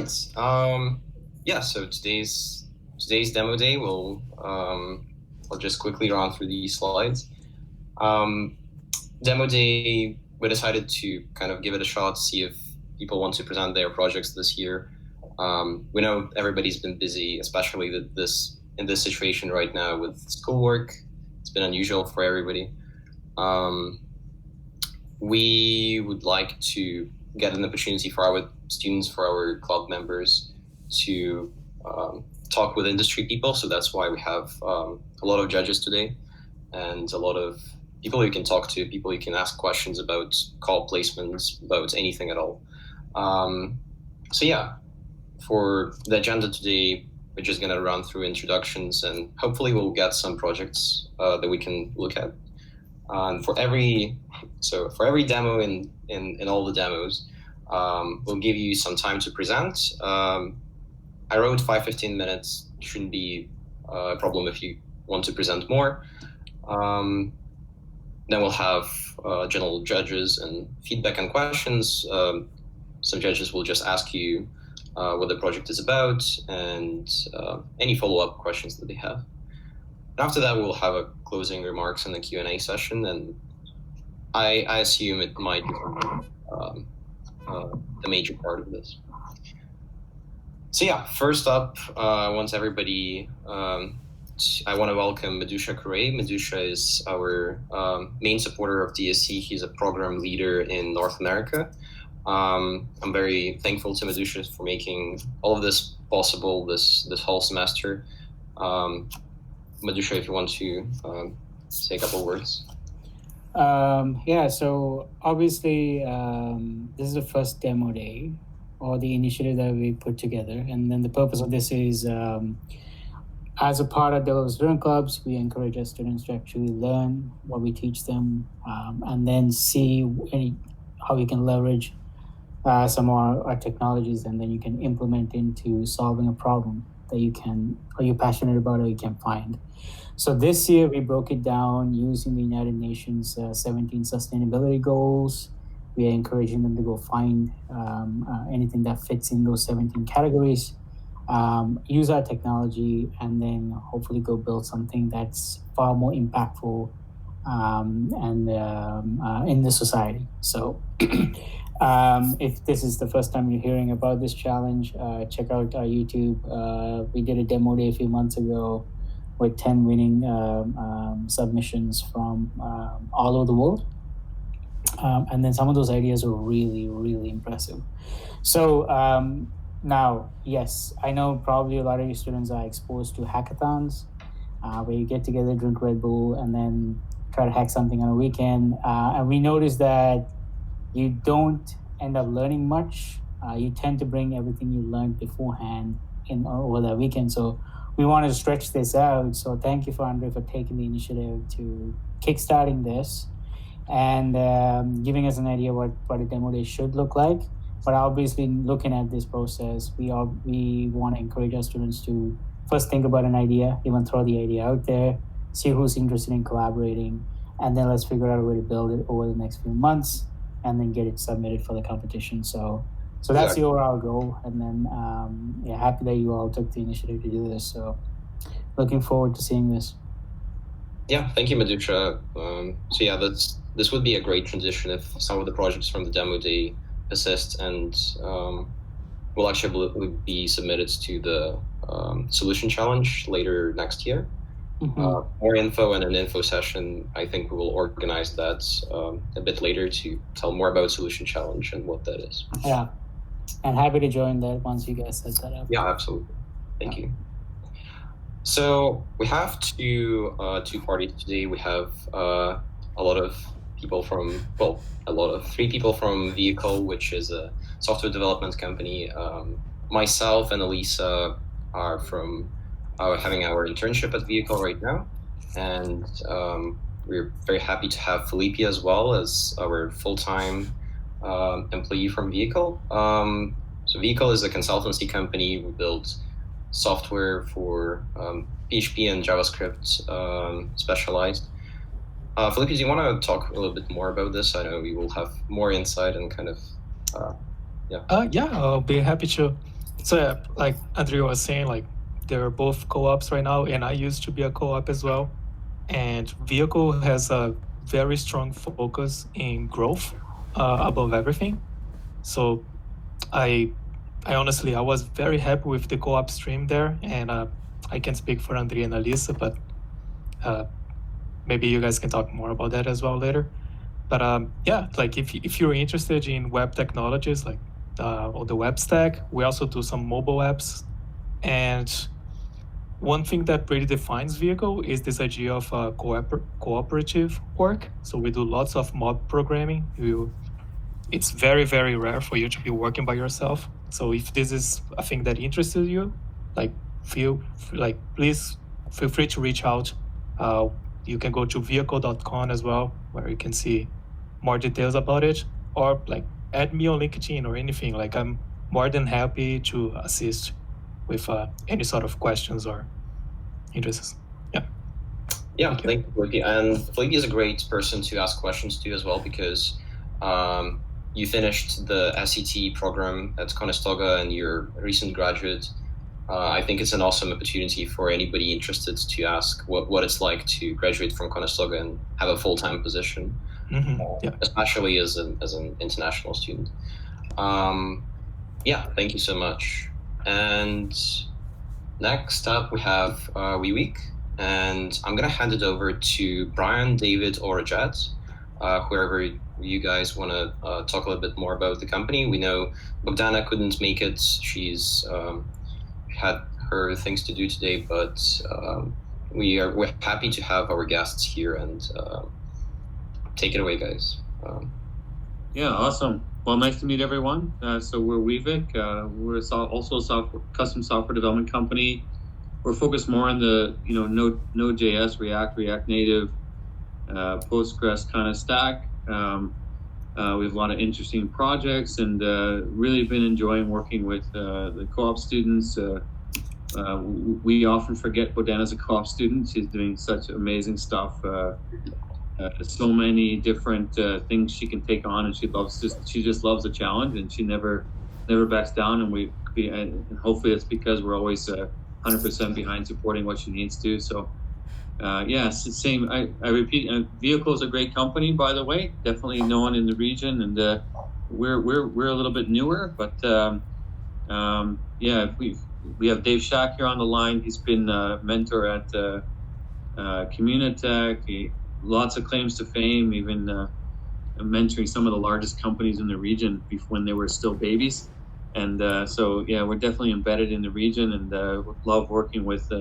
right. Yeah. So today's demo day. I'll just quickly run through these slides. Demo day. We decided to kind of give it a shot, see if people want to present their projects this year. We know everybody's been busy, especially in this situation right now with schoolwork. It's been unusual for everybody. We would like to get an opportunity for our students, for our club members, to talk with industry people. So that's why we have a lot of judges today and a lot of people you can talk to, people you can ask questions about call placements, about anything at all. So yeah, for the agenda today, we're just going to run through introductions and hopefully we'll get some projects that we can look at. For every demo in all the demos, we'll give you some time to present. I wrote 5-15 minutes. Shouldn't be a problem if you want to present more. Then we'll have general judges and feedback and questions. Some judges will just ask you what the project is about and any follow-up questions that they have. And after that, we'll have a closing remarks and a Q&A session, and I assume it might become the major part of this. So yeah, first up, I want to welcome Madhusha Kure. Madhusha is our main supporter of DSC. He's a program leader in North America. I'm very thankful to Madhusha for making all of this possible this whole semester. Madhusha, if you want to say a couple words. Yeah, so obviously this is the first demo day or the initiative that we put together. And then the purpose of this is as a part of those student clubs, we encourage our students to actually learn what we teach them and then see how we can leverage some of our technologies and then you can implement into solving a problem that you're passionate about or you can find. So this year we broke it down using the United Nations 17 sustainability goals. We are encouraging them to go find anything that fits in those 17 categories, use our technology, and then hopefully go build something that's far more impactful and in the society. So if this is the first time you're hearing about this challenge, check out our YouTube. We did a demo day a few months ago with 10 winning submissions from all over the world. And then some of those ideas were really, really impressive. So now, yes, I know probably a lot of your students are exposed to hackathons where you get together, drink Red Bull, and then try to hack something on a weekend. And we noticed that you don't end up learning much. You tend to bring everything you learned beforehand over that weekend. So we wanted to stretch this out. So thank you, Andre, for taking the initiative to kickstarting this and giving us an idea what a demo day should look like. But obviously, looking at this process, we want to encourage our students to first think about an idea, even throw the idea out there, see who's interested in collaborating, and then let's figure out a way to build it over the next few months and then get it submitted for the competition. So that's the overall goal. And then happy that you all took the initiative to do this. So looking forward to seeing this. Yeah, thank you, Madhusha. So yeah, this would be a great transition if some of the projects from the demo day persist and will actually be submitted to the solution challenge later next year. Mm-hmm. More info and an info session. I think we will organize that a bit later to tell more about solution challenge and what that is. Yeah, and happy to join that once you guys set that up. Yeah, absolutely. Thank you. So we have two parties today. We have three people from Vehicle, which is a software development company. Myself and Elisa are from having our internship at Vehicle right now, and we're very happy to have Felipe as well as our full-time employee from Vehicle. So Vehicle is a consultancy company. We build software for PHP and JavaScript specialized. Felipe, do you want to talk a little bit more about this? I know we will have more insight and kind of, Yeah, I'll be happy to. So yeah, like Andrea was saying, like they're both co-ops right now, and I used to be a co-op as well. And Vehicle has a very strong focus in growth above everything. So I, I honestly, I was very happy with the co-op stream there, and I can speak for Andrea and Alisa, but uh, maybe you guys can talk more about that as well later. But yeah, like if you're interested in web technologies, like or the web stack, we also do some mobile apps. And one thing that really defines Vehicle is this idea of cooperative work. So we do lots of mob programming. It's very, very rare for you to be working by yourself. So if this is a thing that interests you, like please feel free to reach out. Uh, you can go to vehicle.com as well, where you can see more details about it, or like add me on LinkedIn or anything. Like I'm more than happy to assist with any sort of questions or interests. Yeah. Yeah, thank you, Felipe. And Felipe is a great person to ask questions to as well, because you finished the SET program at Conestoga and you're a recent graduate. I think it's an awesome opportunity for anybody interested to ask what it's like to graduate from Conestoga and have a full-time position, especially as an international student. Yeah, thank you so much. And next up we have Weavic, and I'm gonna hand it over to Brian, David, or Rajat, whoever you guys want to talk a little bit more about the company. We know Bogdana couldn't make it; she's had her things to do today, but we're happy to have our guests here, and take it away, guys. Yeah, awesome. Well, nice to meet everyone. So we're Weavic. We're also a custom software development company. We're focused more on the Node.js, React Native, Postgres kind of stack. We have a lot of interesting projects, and really been enjoying working with the co-op students. We often forget Bogdana's a co-op student. She's doing such amazing stuff. So many different things she can take on, and she just loves the challenge, and she never backs down. And hopefully it's because we're always 100% behind supporting what she needs to. So same. I repeat, Vehicle is a great company, by the way, definitely known in the region, and we're a little bit newer, but we have Dave Shack here on the line. He's been a mentor at Communitech. Lots of claims to fame, even mentoring some of the largest companies in the region when they were still babies. And we're definitely embedded in the region, and love working with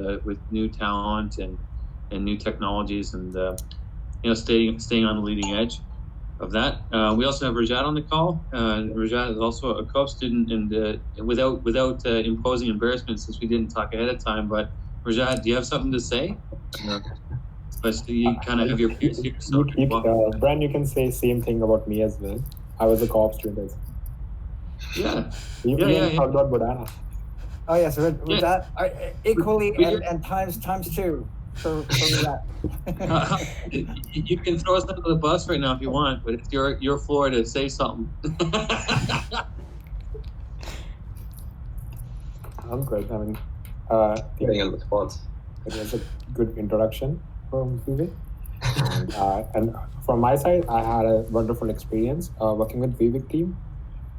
new talent and new technologies, and staying on the leading edge of that. We also have Rajat on the call. Rajat is also a co-op student, and without imposing embarrassment, since we didn't talk ahead of time, but Rajat, do you have something to say? But you kind of have your peers here. So Brian, you can say same thing about me as well. I was a co-op student as well. Yeah. Talk about Bogdana. Oh yes, with that equally and times two for that. You can throw us under the bus right now if you want, but it's your floor to say something. I'm good. I mean, getting on the spot. It was a good introduction from Weavic. And from my side, I had a wonderful experience working with Weavic team.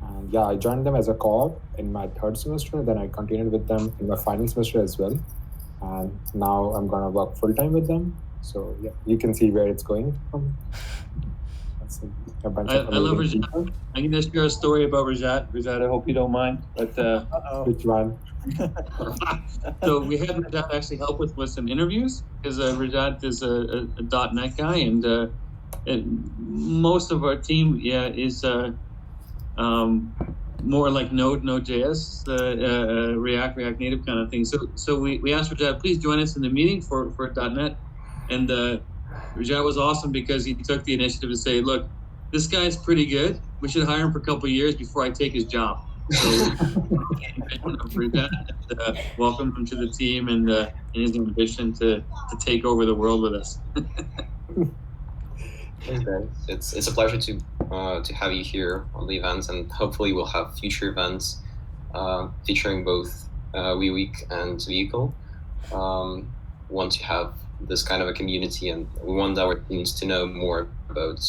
And I joined them as a co-op in my third semester. Then I continued with them in my final semester as well. And now I'm going to work full-time with them. So you can see where it's going from. I love Rajat. I'm going to share a story about Rajat. Rajat, I hope you don't mind. But which one? So we had Rajat actually help with some interviews, because Rajat is a .NET guy, and most of our team is more like Node.js, React Native kind of thing. So we asked Rajat, please join us in the meeting for .NET, and Rajat was awesome because he took the initiative to say, look, this guy's pretty good. We should hire him for a couple of years before I take his job. So welcome him to the team, and his ambition to take over the world with us. Okay. It's a pleasure to have you here on the event, and hopefully we'll have future events featuring both Weavic and Vehicle. Want to have this kind of a community, and we want our teams to know more about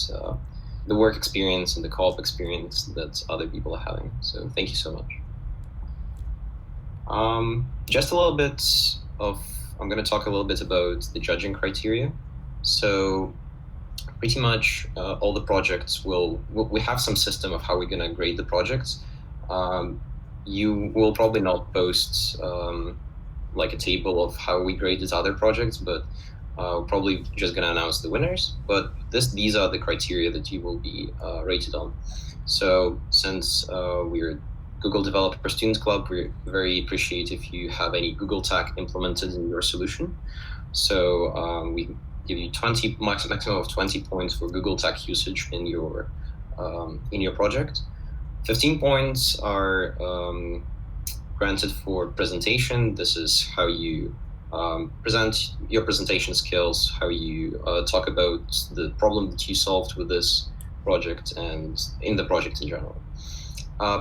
the work experience and the co-op experience that other people are having. So thank you so much. Just a little bit I'm going to talk a little bit about the judging criteria. So pretty much all the projects we have some system of how we're going to grade the projects. You will probably not post like a table of how we graded other projects, but we're probably just going to announce the winners. But these are the criteria that you will be rated on. So since we're Google Developer Students Club, we're very appreciative if you have any Google tag implemented in your solution. So we give you maximum of 20 points for Google tag usage in your project. 15 points are granted for presentation. This is how you present your presentation skills, how you talk about the problem that you solved with this project and in the project in general.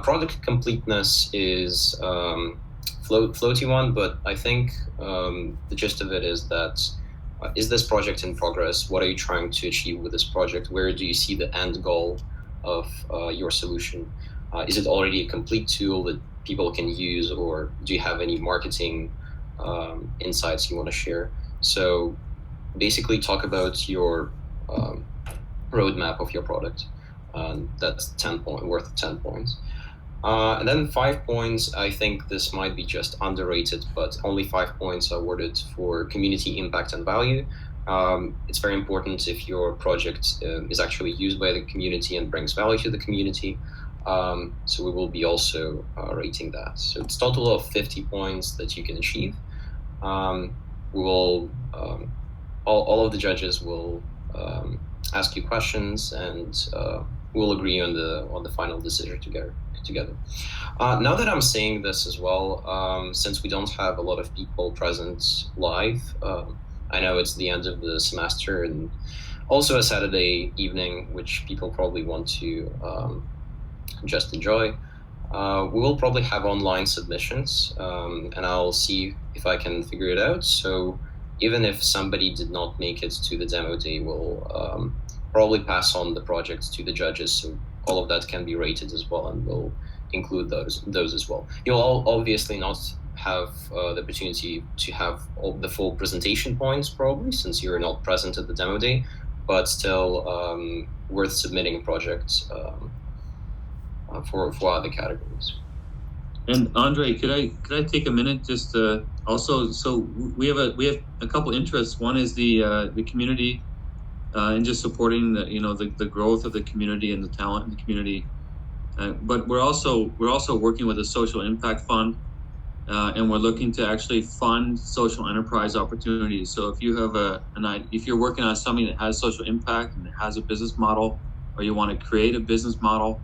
Product completeness is floaty one, but I think the gist of it is that is this project in progress? What are you trying to achieve with this project? Where do you see the end goal of your solution? Is it already a complete tool that people can use, or do you have any marketing insights you want to share? So basically talk about your roadmap of your product. That's worth 10 points. And then 5 points, I think this might be just underrated, but only 5 points are awarded for community impact and value. It's very important if your project is actually used by the community and brings value to the community. So we will be also rating that. So it's a total of 50 points that you can achieve. We will, all of the judges will ask you questions, and we'll agree on the final decision together. Now that I'm saying this as well, since we don't have a lot of people present live, I know it's the end of the semester and also a Saturday evening, which people probably want to just enjoy. We will probably have online submissions, and I'll see if I can figure it out. So even if somebody did not make it to the demo day, we'll probably pass on the projects to the judges, so all of that can be rated as well, and we'll include those as well. You'll all obviously not have the opportunity to have all the full presentation points probably, since you're not present at the demo day, but still worth submitting projects for other categories. And Andre, could I take a minute just to also, so we have a couple interests. One is the community and just supporting the growth of the community and the talent in the community. But we're also working with a social impact fund, and we're looking to actually fund social enterprise opportunities. So if you have if you're working on something that has social impact and it has a business model, or you want to create a business model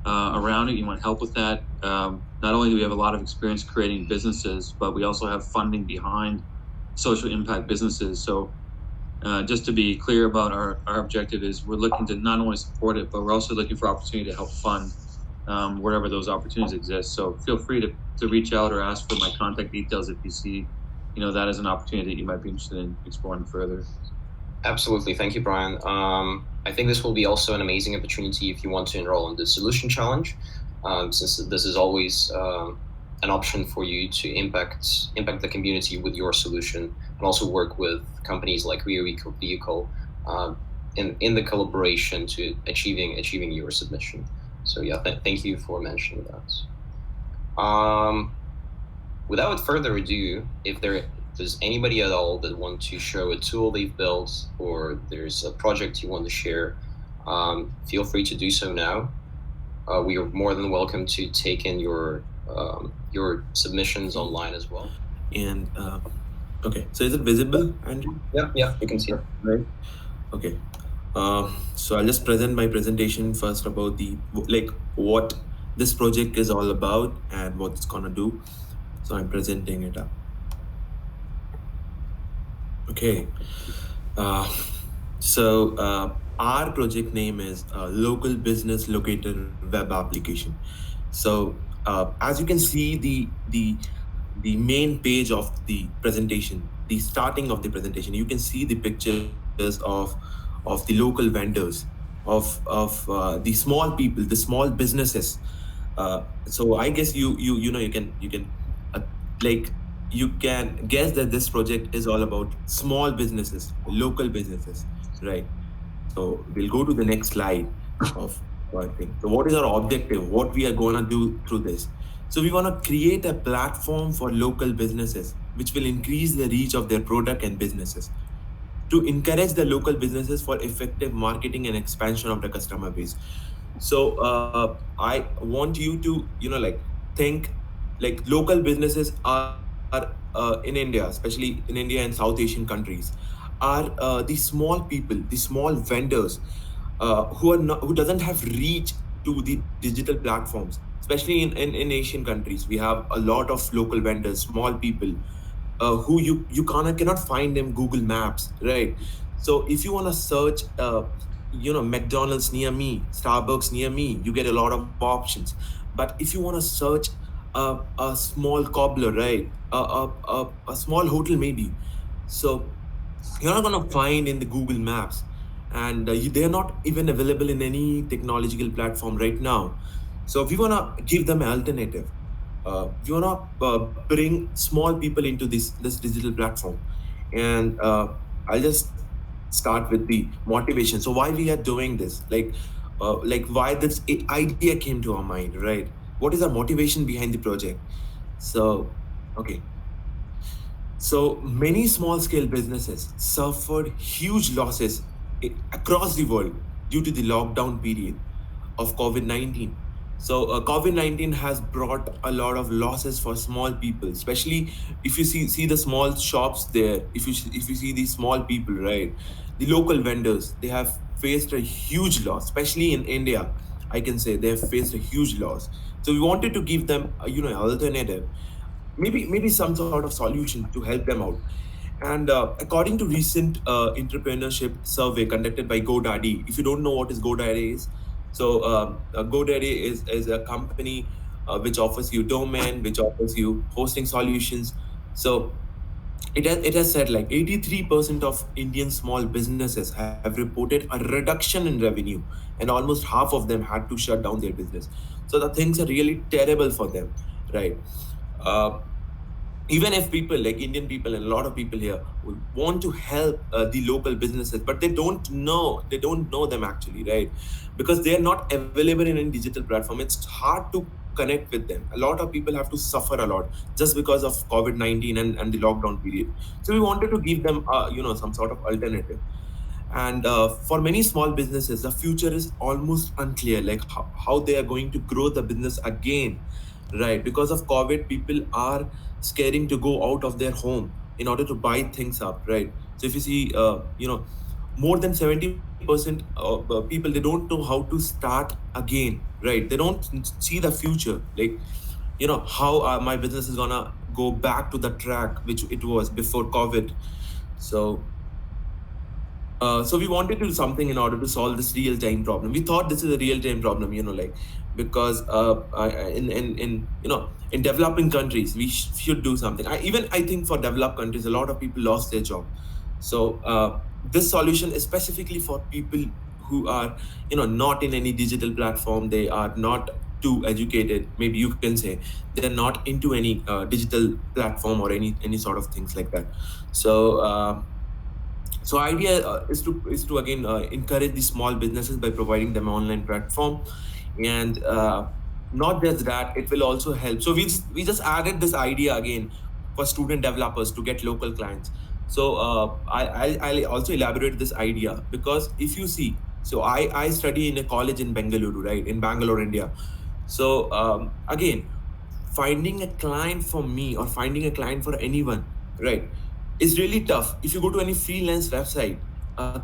around it, you want help with that. Not only do we have a lot of experience creating businesses, but we also have funding behind social impact businesses. So just to be clear about our objective is we're looking to not only support it, but we're also looking for opportunity to help fund wherever those opportunities exist. So feel free to reach out or ask for my contact details if you see that as an opportunity that you might be interested in exploring further. Absolutely. Thank you, Brian. I think this will be also an amazing opportunity if you want to enroll in the Solution Challenge, since this is always an option for you to impact the community with your solution, and also work with companies like Weavic or Vehicle in the collaboration to achieving your submission. So yeah, thank you for mentioning that. Without further ado, if there's anybody at all that want to show a tool they've built, or there's a project you want to share, feel free to do so now. We are more than welcome to take in your submissions online as well. And okay, so is it visible, Andrew? Yeah, you can see it. Right. Okay. So I'll just present my presentation first about what this project is all about and what it's gonna do. So I'm presenting it up. Okay. So our project name is Local Business Locator Web Application. So as you can see, the main page of the presentation, the starting of the presentation, you can see the pictures of the local vendors, of the small people, the small businesses. So I guess you can uh, like you can guess that this project is all about small businesses, local businesses, right? So we'll go to the next slide of our thing. So what is our objective? What we are gonna do through this? So we wanna create a platform for local businesses, which will increase the reach of their product and businesses to encourage the local businesses for effective marketing and expansion of the customer base. So I want you to think like local businesses are in India, especially in India and South Asian countries, are the small people, the small vendors who doesn't have reach to the digital platforms, especially in Asian countries. We have a lot of local vendors, small people who you cannot find in Google Maps, right? So if you want to search, McDonald's near me, Starbucks near me, you get a lot of options. But if you want to search a small cobbler, right, a small hotel maybe, so you're not gonna find in the Google Maps, and they're not even available in any technological platform right now. So we wanna give them an alternative. We wanna bring small people into this digital platform, and I'll just start with the motivation. So why we are doing this? Like why this idea came to our mind, right? What is our motivation behind the project? So, okay. So many small scale businesses suffered huge losses across the world due to the lockdown period of COVID 19. So COVID 19 has brought a lot of losses for small people, especially if you see the small shops there. If you see these small people, right, the local vendors, they have faced a huge loss, especially in India. I can say they have faced a huge loss. So we wanted to give them alternative, maybe some sort of solution to help them out. And according to recent entrepreneurship survey conducted by GoDaddy, if you don't know what is GoDaddy is, so GoDaddy is a company which offers you domain, which offers you hosting solutions. So it has said like 83% of Indian small businesses have reported a reduction in revenue, and almost half of them had to shut down their business. So the things are really terrible for them, right? Uh, Even if people like Indian people and a lot of people here would want to help the local businesses, but they don't know them actually, right? Because they are not available in any digital platform. It's hard to connect with them. A lot of people have to suffer a lot just because of COVID-19 and the lockdown period. So we wanted to give them some sort of alternative. And for many small businesses, the future is almost unclear, like how they are going to grow the business again, right? Because of COVID, people are scaring to go out of their home in order to buy things up, right? So if you see, more than 70% of people, they don't know how to start again, right? They don't see the future, like, how my business is gonna go back to the track which it was before COVID. So so we wanted to do something in order to solve this real time problem. We thought this is a real time problem, because in developing countries we should do something. I think for developed countries, a lot of people lost their job. So this solution is specifically for people who are not in any digital platform. They are not too educated. Maybe you can say they're not into any digital platform or any sort of things like that. So. So idea is to again encourage the small businesses by providing them an online platform, and not just that, it will also help. So we just added this idea again for student developers to get local clients. So I'll also elaborate this idea, because if you see, so I study in a college in Bengaluru, right, in Bangalore, India. So again, finding a client for me or finding a client for anyone, right, is really tough. If you go to any freelance website,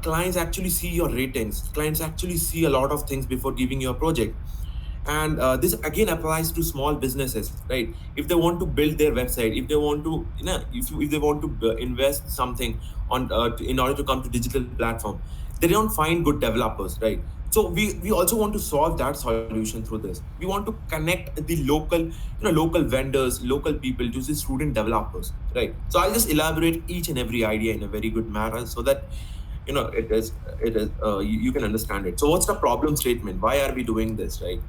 clients actually see your ratings. Clients actually see a lot of things before giving you a project. And this again applies to small businesses, right? If they want to build their website, if they want to, if they want to invest something in order to come to digital platform, they don't find good developers, right? So we also want to solve that solution through this. We want to connect the local vendors, local people to the student developers, right? So I'll just elaborate each and every idea in a very good manner so that you can understand it. So what's the problem statement? Why are we doing this, right?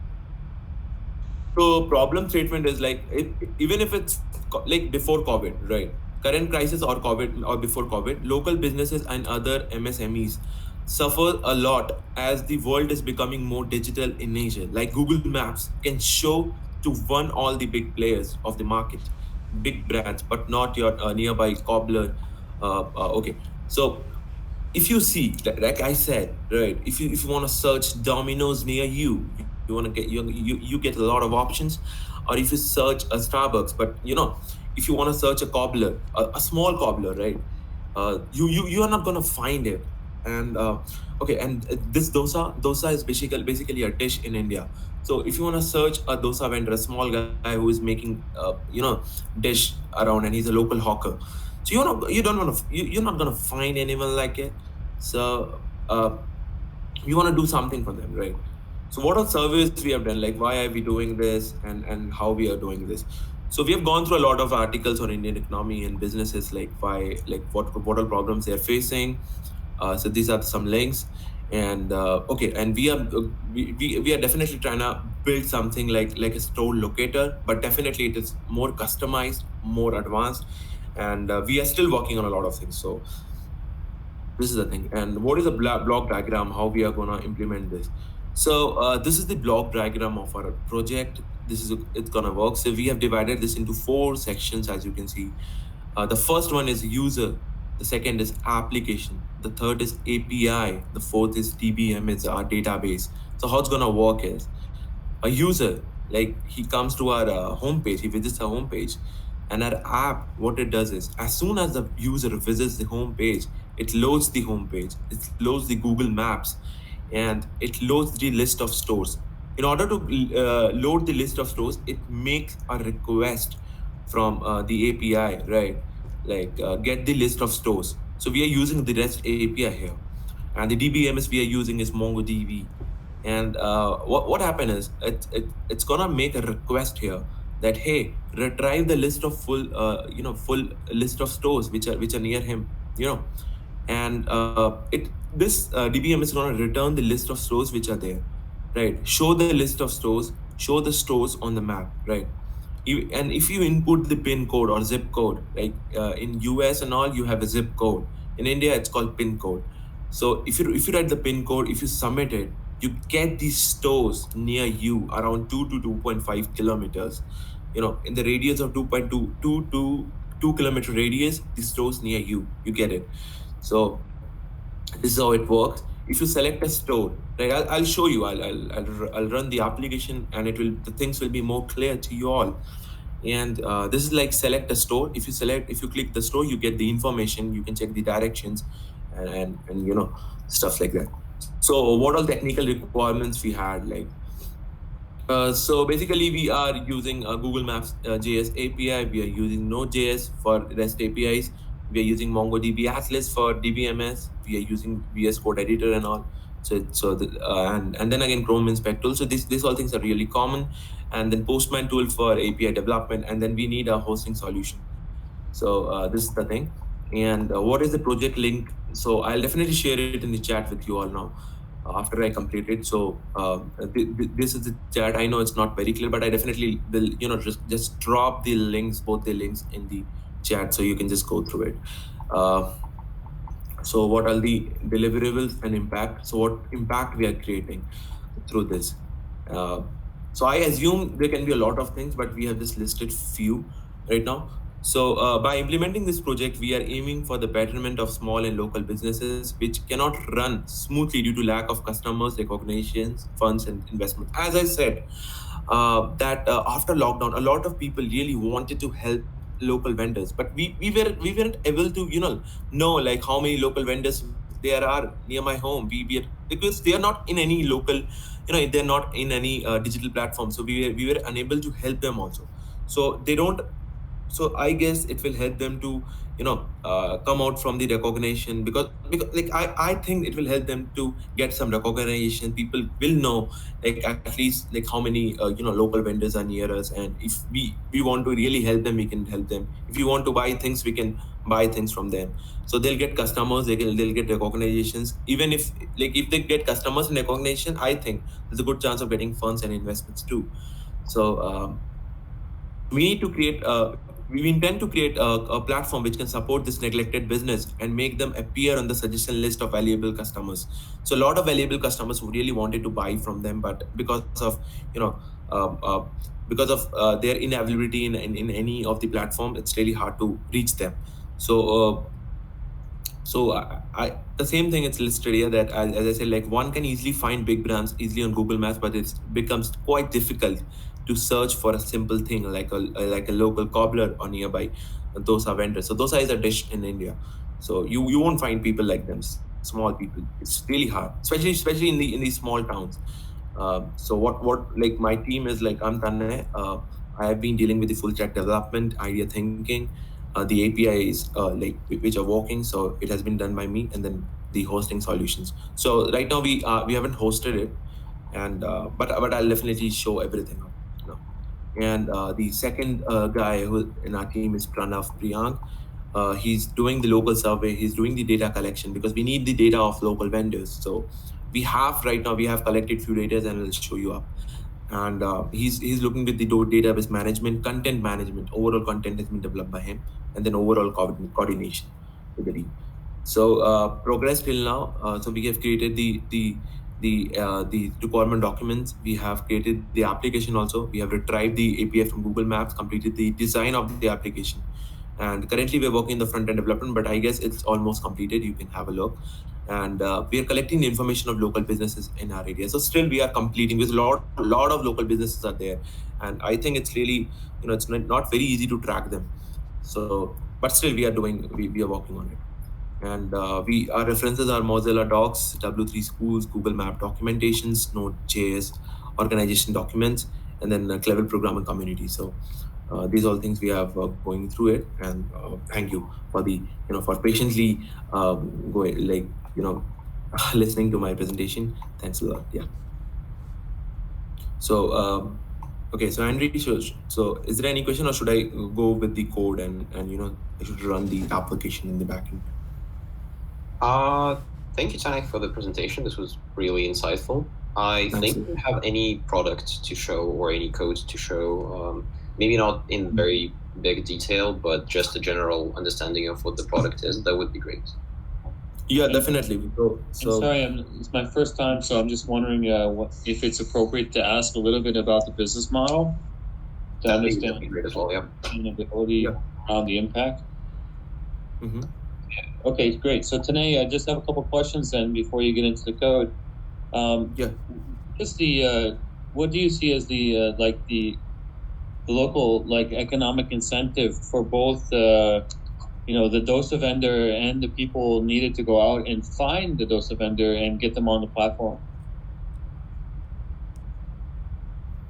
So problem statement is like even if it's like before COVID, right? Current crisis or COVID or before COVID, local businesses and other MSMEs suffer a lot as the world is becoming more digital in nature. Like Google Maps can show to one all the big players of the market, big brands, but not your nearby cobbler. Okay, so if you see like I said, right, if you want to search Domino's near you, you want to get you get a lot of options. Or if you search a Starbucks, but if you want to search a cobbler, a small cobbler, right, you are not going to find it. And okay, and this dosa is basically a dish in India. So if you want to search a dosa vendor, a small guy who is making dish around, and he's a local hawker, so you're not gonna find anyone like it. So you want to do something for them, right? So what are surveys we have done? Like why are we doing this, and how we are doing this? So we have gone through a lot of articles on Indian economy and businesses, like why, like what all problems they are facing. So these are some links, and okay, and we are definitely trying to build something like a store locator, but definitely it is more customized, more advanced, and we are still working on a lot of things. So this is the thing. And what is a block diagram, how we are going to implement this? So this is the block diagram of our project. It's going to work. So we have divided this into 4 sections, as you can see. The first one is user, the second is application, the third is API, the fourth is DBM, it's our database. So how it's going to work is a user, like he comes to our homepage, he visits our homepage, and our app, what it does is, as soon as the user visits the homepage, it loads the homepage, it loads the Google Maps, and it loads the list of stores. In order to load the list of stores, it makes a request from the API, right? Like get the list of stores. So we are using the REST API here, and the DBMS we are using is MongoDB. And what happened is it's gonna make a request here that, hey, retrieve the list of full list of stores which are near him, and this DBM is gonna return the list of stores which are there, right? Show the list of stores, show the stores on the map, right? And if you input the pin code or zip code, like in US and all, you have a zip code. In India, it's called pin code. So if you write the pin code, if you submit it, you get these stores near you around 2 to 2.5 kilometers. In the radius of 2.2 to 2 kilometer radius, the stores near you, you get it. So this is how it works. If you select a store, right, I'll show you. I'll run the application, and the things will be more clear to you all. And this is like select a store. If you click the store, you get the information. You can check the directions, and stuff like that. So what all technical requirements we had, like so basically we are using Google Maps JS API. We are using Node.js for REST APIs. We are using MongoDB Atlas for DBMS. We are using VS Code Editor and all. And then again Chrome Inspect tool. So these all things are really common. And then Postman tool for API development. And then we need a hosting solution. So this is the thing. And what is the project link? So I'll definitely share it in the chat with you all now after I complete it. So this is the chat. I know it's not very clear, but I definitely will just drop the links, both the links in the chat, so you can just go through it. So what are the deliverables and impact? So what impact we are creating through this? So I assume there can be a lot of things, but we have just listed few right now. So by implementing this project, we are aiming for the betterment of small and local businesses, which cannot run smoothly due to lack of customers, recognitions, funds, and investment. As I said, that after lockdown, a lot of people really wanted to help local vendors, but we weren't able to know like how many local vendors there are near my home. Because they are not in any local, they're not in any digital platform. So we were unable to help them also. So they don't. So I guess it will help them to come out from the recognition, because like I think it will help them to get some recognition. People will know, like, at least like how many local vendors are near us, and if we want to really help them, we can help them. If you want to buy things, we can buy things from them. So they'll get customers, they'll get recognitions. Even if they get customers and recognition, I think there's a good chance of getting funds and investments too. So we need to create we intend to create a platform which can support this neglected business and make them appear on the suggestion list of valuable customers. So a lot of valuable customers who really wanted to buy from them, but because of um, uh, their inavailability in any of the platform, it's really hard to reach them. So the same thing it's listed here, that as I said, like, one can easily find big brands easily on Google Maps, but it becomes quite difficult to search for a simple thing like a local cobbler or nearby dosa vendor. So dosa is a dish in India, so you won't find people like them, small people. It's really hard, especially in these small towns. So what like my team is like, I'm Tanay. I have been dealing with the full stack development, idea thinking, the APIs which are working. So it has been done by me, and then the hosting solutions. So right now we haven't hosted it, and but I'll definitely show everything up. And the second guy who in our team is Pranav Priyank. He's doing the local survey. He's doing the data collection, because we need the data of local vendors. So we have collected few data, and I'll show you up. And he's looking at the database management, content management. Overall content has been developed by him, and then overall coordination with the team. So progress till now. So we have created the requirement documents. We have created the application also. We have retrieved the API from Google Maps, completed the design of the application, and currently we're working in the front end development. But I guess it's almost completed. You can have a look. And we are collecting the information of local businesses in our area. So still we are completing, because a lot of local businesses are there, and I think it's really it's not very easy to track them. So, but still we are working on it. And our references are Mozilla Docs, W3 Schools, Google Map documentations, Node.js, organization documents, and then Clever programmer community. So these all things we have going through it. And thank you for the for patiently going listening to my presentation. Thanks a lot. Yeah. So okay, so Henry, so is there any question, or should I go with the code and I should run the application in the backend? Thank you, Tanik, for the presentation. This was really insightful. I think you have any product to show or any code to show, maybe not in very big detail, but just a general understanding of what the product is. That would be great. Yeah, definitely. I'm sorry, it's my first time, so I'm just wondering if it's appropriate to ask a little bit about the business model to understand that'd be great as well. Yeah. Sustainability around the impact. Mm-hmm. Okay, great. So today I just have a couple questions then before you get into the code. Just what do you see as the local economic incentive for both the dosa vendor and the people needed to go out and find the dosa vendor and get them on the platform?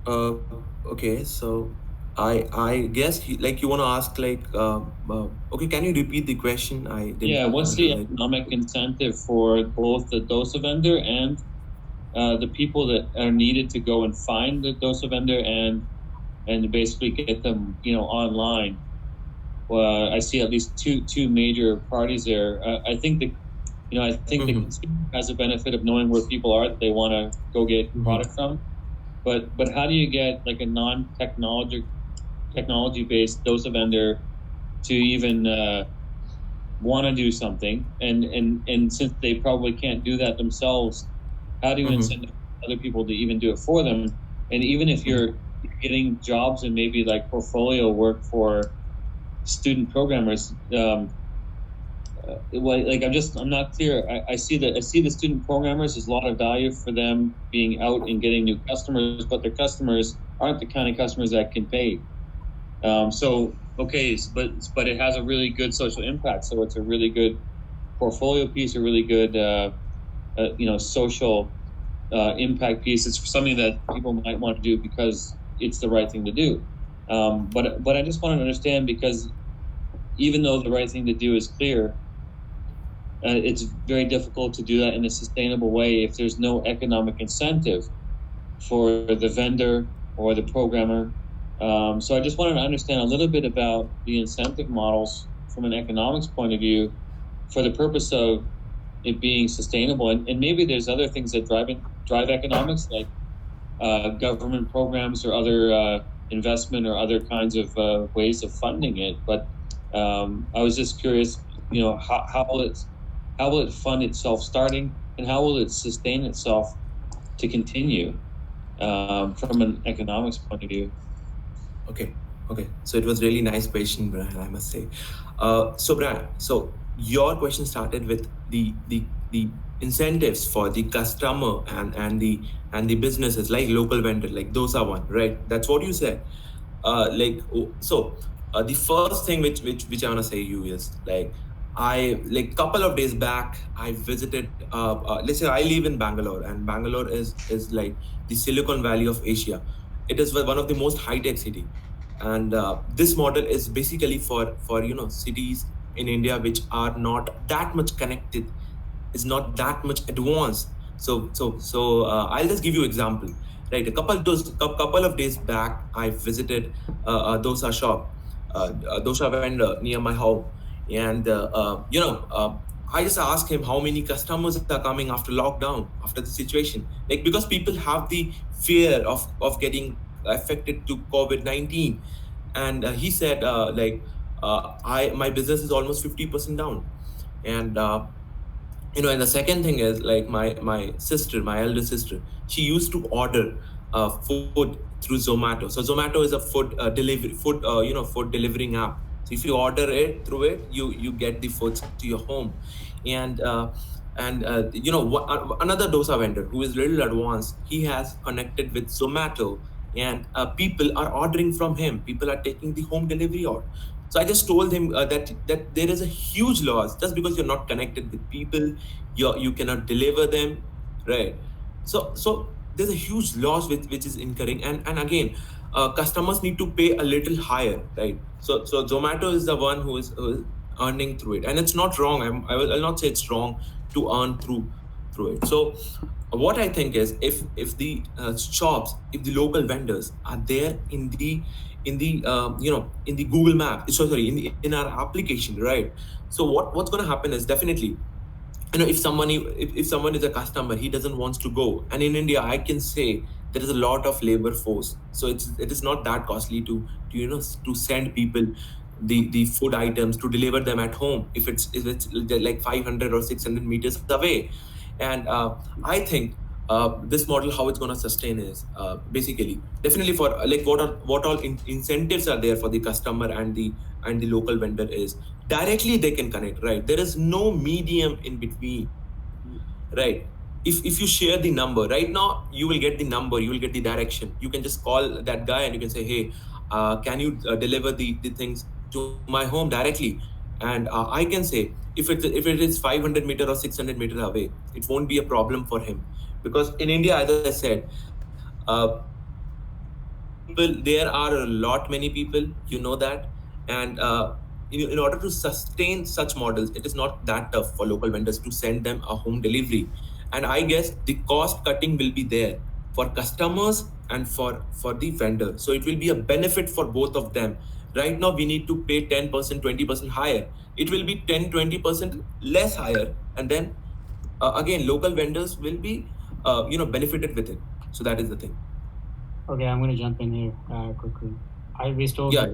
Okay, so I guess you want to ask okay, can you repeat the question? I didn't. Yeah, what's the economic incentive for both the dosa vendor and the people that are needed to go and find the dosa vendor and basically get them online? I see at least two major parties there. I think the consumer has the benefit of knowing where people are that they want to go get product from. But how do you get a non-technology based dosa vendor to even want to do something? And since they probably can't do that themselves, how do you incentivize other people to even do it for them? And even if you're getting jobs and maybe portfolio work for student programmers, I'm not clear. I see the student programmers. There's a lot of value for them being out and getting new customers, but their customers aren't the kind of customers that can pay. But it has a really good social impact. So it's a really good portfolio piece, a really good social impact piece. It's something that people might want to do because it's the right thing to do. But I just want to understand, because even though the right thing to do is clear, it's very difficult to do that in a sustainable way if there's no economic incentive for the vendor or the programmer. So I just wanted to understand a little bit about the incentive models from an economics point of view for the purpose of it being sustainable. And maybe there's other things that drive economics, like government programs or other investment or other kinds of ways of funding it. But I was just curious, how will it fund itself starting, and how will it sustain itself to continue from an economics point of view? Okay. So it was really nice question, Brian, I must say. So Brian, so your question started with the incentives for the customer and the businesses like local vendor, like those are one, right? That's what you said. The first thing which I wanna say you is like I like couple of days back I visited. Let's say I live in Bangalore, and Bangalore is like the Silicon Valley of Asia. It is one of the most high tech city, and this model is basically for cities in India which are not that much connected, is not that much advanced. So I'll just give you example. Right, a couple of days back, I visited a dosa shop, a dosa vendor near my home, and I just asked him how many customers are coming after lockdown, after the situation, like because people have the fear of getting affected to COVID-19, and he said I my business is almost 50% down, and and the second thing is like my sister, my elder sister, she used to order food through Zomato. So Zomato is a food delivery food food delivering app. So if you order it through it, you get the foods to your home. And another dosa vendor who is little advanced, he has connected with Zomato, and people are ordering from him, people are taking the home delivery order. So I just told him that there is a huge loss just because you're not connected with people, you cannot deliver them, right? So there's a huge loss which is incurring, and again, customers need to pay a little higher, right? So Zomato is the one who is earning through it, and it's not wrong. I'll not say it's wrong to earn through it. So what I think is if the shops, if the local vendors are there in the Google Map, so sorry, in our application, right? So what's going to happen is definitely, if someone is a customer, he doesn't wants to go, and in India I can say there is a lot of labor force, so it is not that costly to send people the food items, to deliver them at home if it's like 500 or 600 meters away. And I think this model, how it's going to sustain is basically definitely for like what all incentives are there for the customer and the local vendor is directly they can connect, right? There is no medium in between, right? If you share the number right now, you will get the number, you will get the direction, you can just call that guy and you can say, hey, can you deliver the things to my home directly? And I can say if it is 500 meter or 600 meter away, it won't be a problem for him, because in India, as I said, people, there are a lot many people, that. And in order to sustain such models, it is not that tough for local vendors to send them a home delivery. And I guess the cost cutting will be there for customers and for the vendor, so it will be a benefit for both of them. Right now we need to pay 10%, 20% higher, it will be 10-20% less higher, and then again local vendors will be benefited with it. So that is the thing. Okay, I'm going to jump in here quickly. We still Yeah.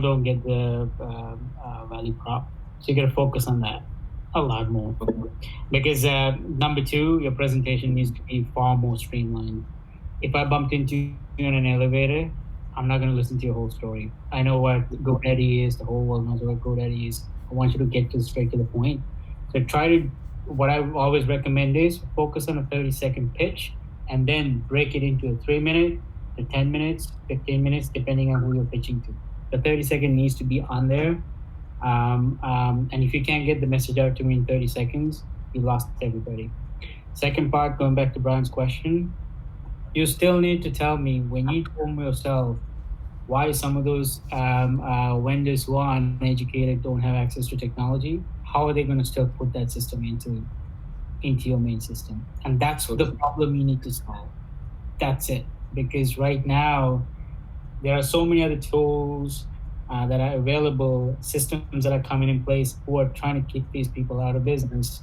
don't get the value prop, so you got to focus on that a lot more. Because number two, your presentation needs to be far more streamlined. If I bumped into you in an elevator, I'm not going to listen to your whole story. I know what GoDaddy is. The whole world knows what GoDaddy is. I want you to get straight to the point. So what I always recommend is focus on a 30-second pitch and then break it into a 3-minute to 10 minutes, 15 minutes, depending on who you're pitching to. The 30-second needs to be on there. And if you can't get the message out to me in 30 seconds, you lost everybody. Second part, going back to Brian's question, you still need to tell me when you told yourself why some of those vendors who are uneducated don't have access to technology, how are they going to still put that system into your main system? And that's the problem you need to solve. That's it. Because right now, there are so many other tools that are available, systems that are coming in place who are trying to keep these people out of business.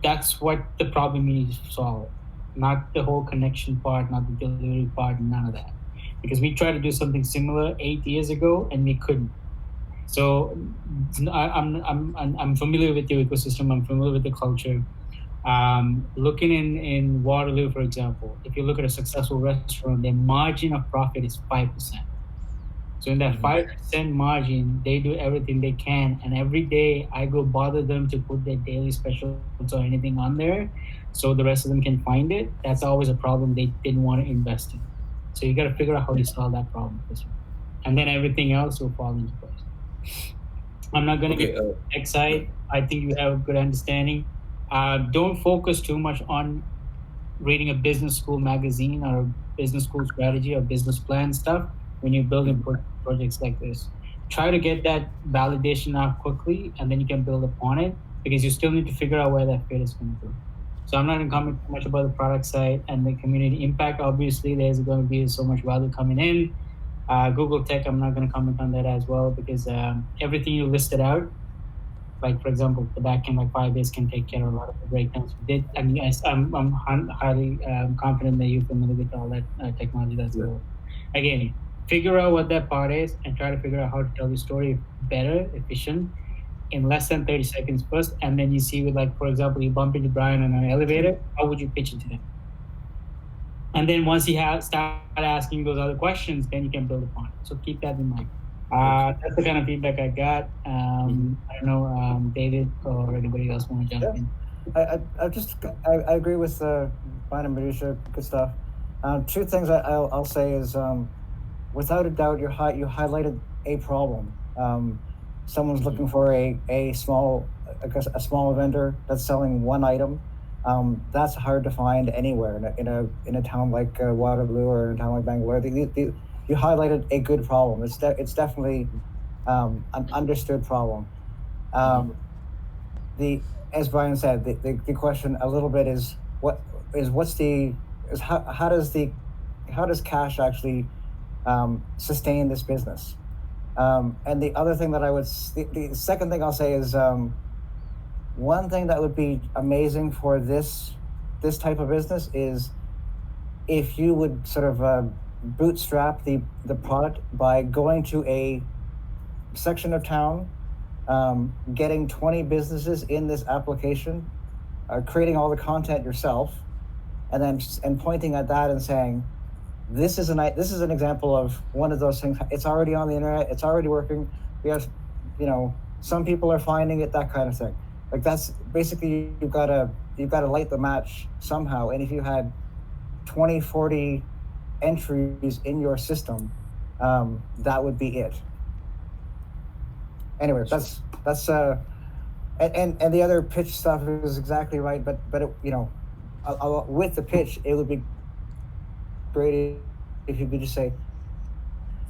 That's what the problem you need to solve. Not the whole connection part, not the delivery part, none of that. Because we tried to do something similar 8 years ago and we couldn't. So I'm familiar with your ecosystem. I'm familiar with the culture. Looking in Waterloo, for example, if you look at a successful restaurant, their margin of profit is 5%. So in that 5% margin, they do everything they can. And every day I go bother them to put their daily specials or anything on there so the rest of them can find it. That's always a problem they didn't want to invest in. So you got to figure out how to solve that problem first. And then everything else will fall into place. I'm not going to get excited. I think you have a good understanding. Don't focus too much on reading a business school magazine or a business school strategy or business plan stuff when you're building projects like this. Try to get that validation out quickly, and then you can build upon it, because you still need to figure out where that fit is going to go. So I'm not going to comment too much about the product side and the community impact. Obviously, there's going to be so much value coming in. Google Tech, I'm not going to comment on that as well, because everything you listed out, like for example, the backend like Firebase can take care of a lot of the breakdowns we did. I mean, I'm highly confident that you're familiar with all that technology that's available. Again, figure out what that part is and try to figure out how to tell the story better, efficient, in less than 30 seconds first. And then you see with, like, for example, you bump into Brian on an elevator, how would you pitch it to them? And then once you start asking those other questions, then you can build upon it. So keep that in mind. That's the kind of feedback I got. I don't know, David or anybody else want to jump in? I agree with Brian and Marisha. Good stuff. Two things I'll say is, without a doubt, you highlighted a problem. Someone's looking for a small vendor that's selling one item. That's hard to find anywhere in a town like Waterloo or in a town like Bangalore. You highlighted a good problem. It's definitely an understood problem. As Brian said, the question a little bit is how does cash actually sustain this business? And the other thing that the second thing I'll say is, one thing that would be amazing for this type of business is if you would sort of bootstrap the product by going to a section of town, getting 20 businesses in this application, creating all the content yourself, and pointing at that and saying, this is an example of one of those things. It's already on the internet. It's already working. We have, some people are finding it, that kind of thing. Like, that's basically, you've got to light the match somehow. And if you had 20, 40 entries in your system, that would be it. Anyway, that's and the other pitch stuff is exactly right. But with the pitch, it would be great if you could just say,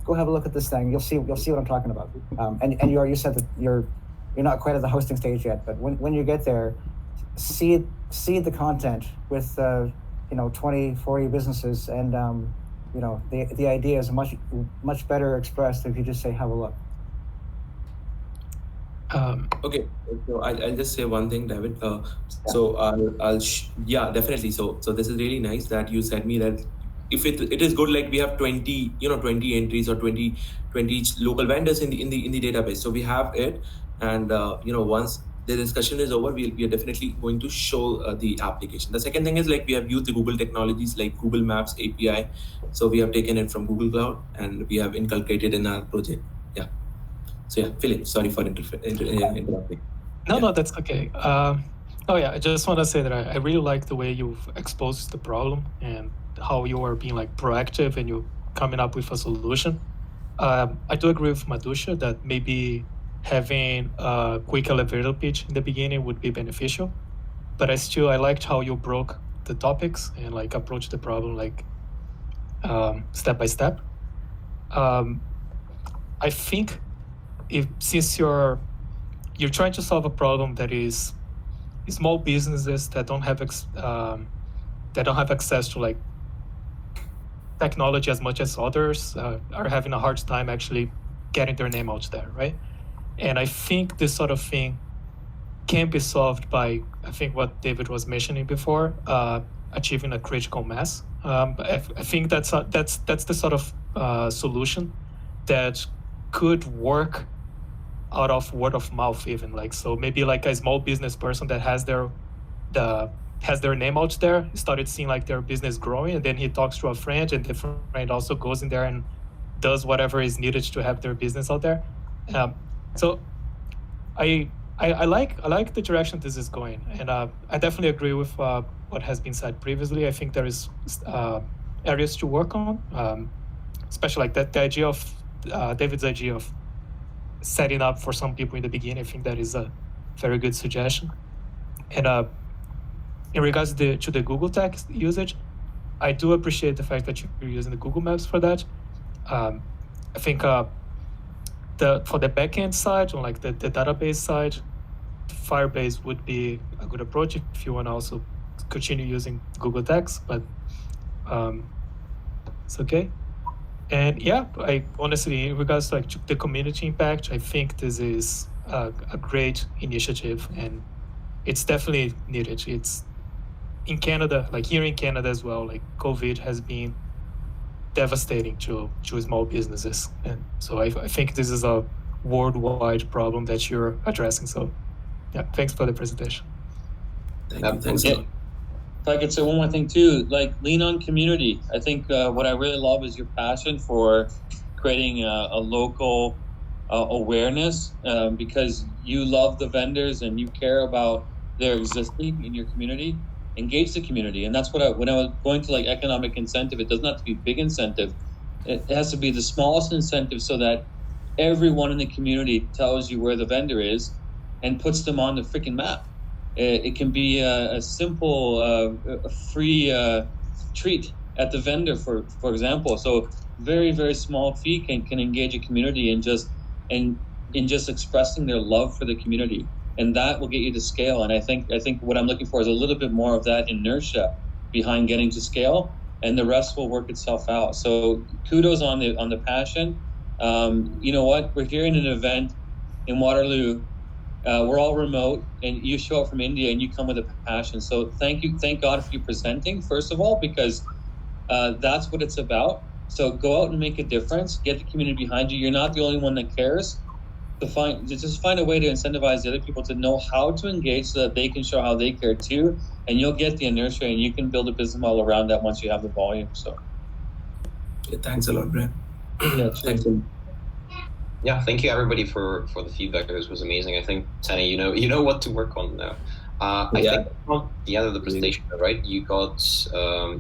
go have a look at this thing. You'll see what I'm talking about. And you said that you're not quite at the hosting stage yet, but when you get there, see the content with 20, 40 businesses, and the idea is much better expressed if you just say, have a look. Okay, so I'll just say one thing, David. So I'll definitely. So this is really nice that you said me that if it is good, like we have 20 entries or 20 local vendors in the database. So we have it, and once the discussion is over, we are definitely going to show the application. The second thing is, like, we have used the Google technologies like Google Maps API. So we have taken it from Google Cloud and we have inculcated in our project. Yeah. So yeah, Philip, sorry for interrupting. No, that's okay. I just want to say that I really like the way you've exposed the problem and how you are being like proactive and you're coming up with a solution. I do agree with Madhusha that maybe having a quick elevator pitch in the beginning would be beneficial, but I liked how you broke the topics and like approached the problem like step by step. I think since you're trying to solve a problem that is small businesses that don't have access to like technology as much as others are having a hard time actually getting their name out there, right? And I think this sort of thing can be solved by, I think, what David was mentioning before, achieving a critical mass. I think that's the sort of solution that could work out of word of mouth, even like so. Maybe like a small business person that has their name out there started seeing like their business growing, and then he talks to a friend, and the friend also goes in there and does whatever is needed to have their business out there. So I like the direction this is going, and I definitely agree with what has been said previously. I think there is areas to work on, especially like the idea of David's idea of setting up for some people in the beginning. I think that is a very good suggestion. And in regards to the Google Tag usage, I do appreciate the fact that you're using the Google Maps for that. I think for the backend side, on like the database side, Firebase would be a good approach if you want to also continue using Google Tags, but it's okay. And yeah, I honestly, in regards to like the community impact, I think this is a great initiative, and it's definitely needed. It's in Canada, like here in Canada as well, like COVID has been devastating to small businesses. And so I think this is a worldwide problem that you're addressing. So yeah, thanks for the presentation. Thank you. Thanks. Yeah. If I could say one more thing too, like lean on community. I think what I really love is your passion for creating a local awareness because you love the vendors and you care about their existing in your community. Engage the community, and that's what when I was going to like economic incentive, it doesn't have to be big incentive. It has to be the smallest incentive so that everyone in the community tells you where the vendor is and puts them on the freaking map. It can be a simple, a free treat at the vendor, for example. So very, very small fee can engage a community in just expressing their love for the community. And that will get you to scale. And I think what I'm looking for is a little bit more of that inertia behind getting to scale, and the rest will work itself out. So kudos on the passion. You know what? We're here in an event in Waterloo. We're all remote, and you show up from India and you come with a passion. So thank God for you presenting, first of all, because that's what it's about. So go out and make a difference. Get the community behind you. You're not the only one that cares. Just find a way to incentivize the other people to know how to engage so that they can show how they care too, and you'll get the inertia, and you can build a business model around that once you have the volume. So yeah, thanks a lot, Brad. Yeah, Thanks. Yeah, thank you everybody for the feedback. This was amazing. I think Tani, you know what to work on now. I think at the end of the presentation, right? You got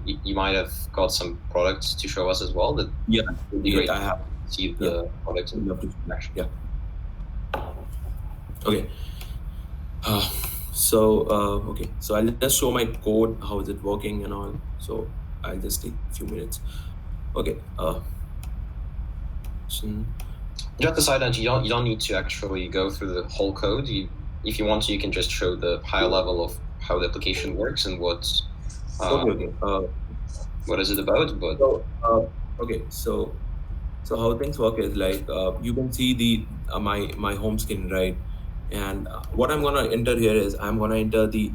you might have got some products to show us as well. That would be great. I have to see the products in action. Yeah. Okay. Okay. So I'll just show my code, how is it working and all. So I'll just take a few minutes. Okay. Just aside that you don't need to actually go through the whole code. If you want to, you can just show the high level of how the application works and what what is it about. But so how things work is like you can see the my home screen, right? And what I'm gonna enter here is I'm gonna enter the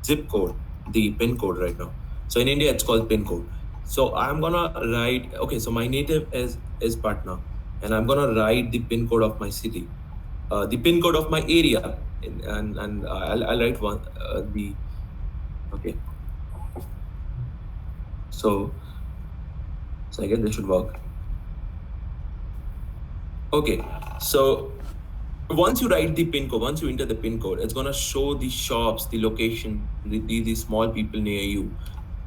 zip code, the pin code right now. So in India it's called pin code. So I'm gonna write. Okay, so my native is Patna, and I'm gonna write the pin code of my city, the pin code of my area, and I'll write one okay. So I guess this should work. Okay, so once you write the pin code, once you enter the pin code, it's gonna show the shops, the location, the small people near you.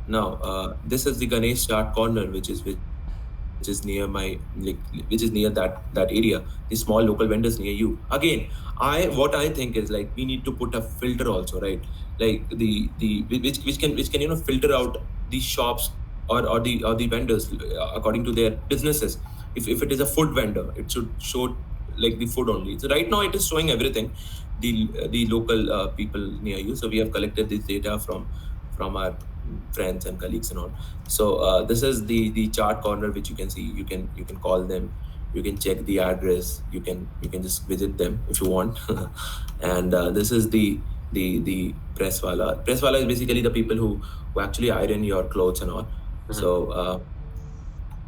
Now, this is the Ganesh Start Corner, which is near my which is near that area. The small local vendors near you. Again, what I think is like we need to put a filter also, right? Like which can filter out the shops or the vendors according to their businesses. if it is a food vendor, it should show like the food only. So right now it is showing everything, the local people near you. So we have collected this data from our friends and colleagues and all. So this is the chart corner which you can see. You can call them, you can check the address, you can just visit them if you want. And this is the press wala is basically the people who actually iron your clothes and all. So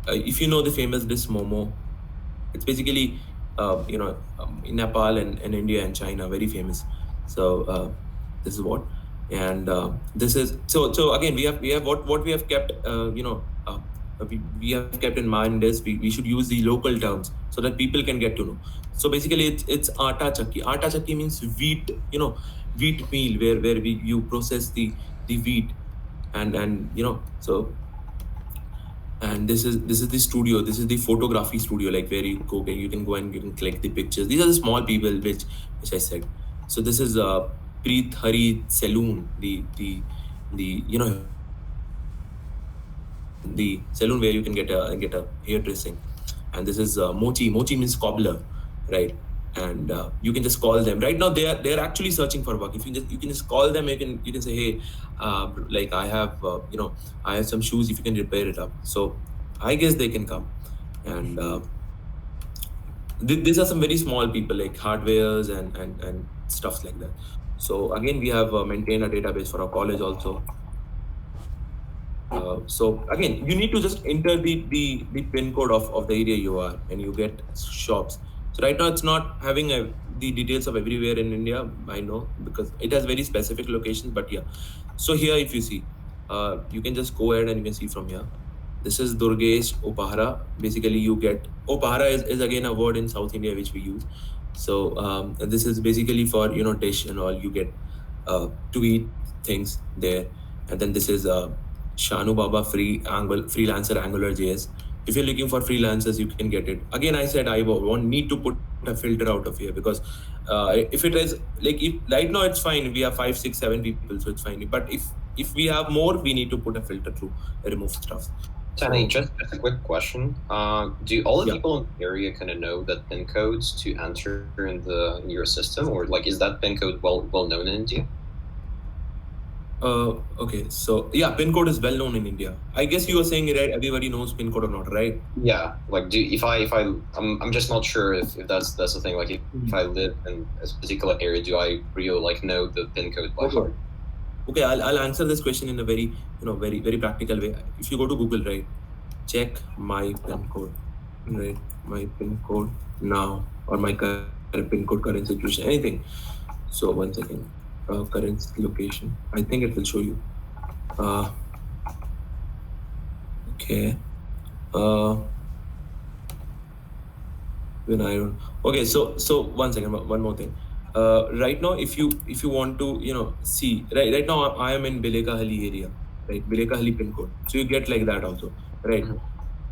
if you know the famous dish momo, it's basically in Nepal and India and China, very famous. So this is what, and this is so again we have what we have kept we have kept in mind is we should use the local terms so that people can get to know. So basically it's atta chakki. Atta chakki means wheat, wheat meal where you process the wheat, and so. And this is the studio. This is the photography studio, like where you can go and you can click the pictures. These are the small people which I said. So this is Preet Hari Saloon, the saloon where you can get a hairdressing. And this is Mochi. Mochi means cobbler, right? And you can just call them. Right now they're actually searching for work. If you can just call them, you can say, hey, like I have I have some shoes, if you can repair it up. So I guess they can come. And these are some very small people, like hardwares and stuff like that. So again, we have maintained a database for our college also. So again, you need to just enter the pin code of the area you are, and you get shops. So right now it's not having the details of everywhere in India, I know, because it has very specific locations, but yeah. So here, if you see, you can just go ahead and you can see from here. This is Durgesh Opahara. Basically, you get Opahara is again a word in South India which we use. So this is basically for dish and all. You get to eat things there, and then this is Shanu Baba freelancer Angular JS. If you're looking for freelancers, you can get it. Again, I said I won't need to put a filter out of here, because if it is like, if right now it's fine, we have 5, 6, 7 people, so it's fine. But if we have more, we need to put a filter through, remove stuff. Tani, just a quick question. Do all the people in the area kind of know that pin codes to enter in your system, or like is that pin code well known in India? Okay, so yeah, pin code is well known in India. I guess you were saying, right, everybody knows pin code or not, right? Yeah, like I'm just not sure if that's the thing. Like if I live in a particular area, do I really like know the pin code by heart? Okay, I'll answer this question in a very very very practical way. If you go to Google, right, check my pin code, right, my pin code now, or my current pin code, current situation, anything. So 1 second. Current location, I think it will show you. Okay. When I don't. Okay, so 1 second, one more thing. Right now, if you want to see, right now I am in Bilekahalli area, right, Bilekahalli pin code. So you get like that also, right?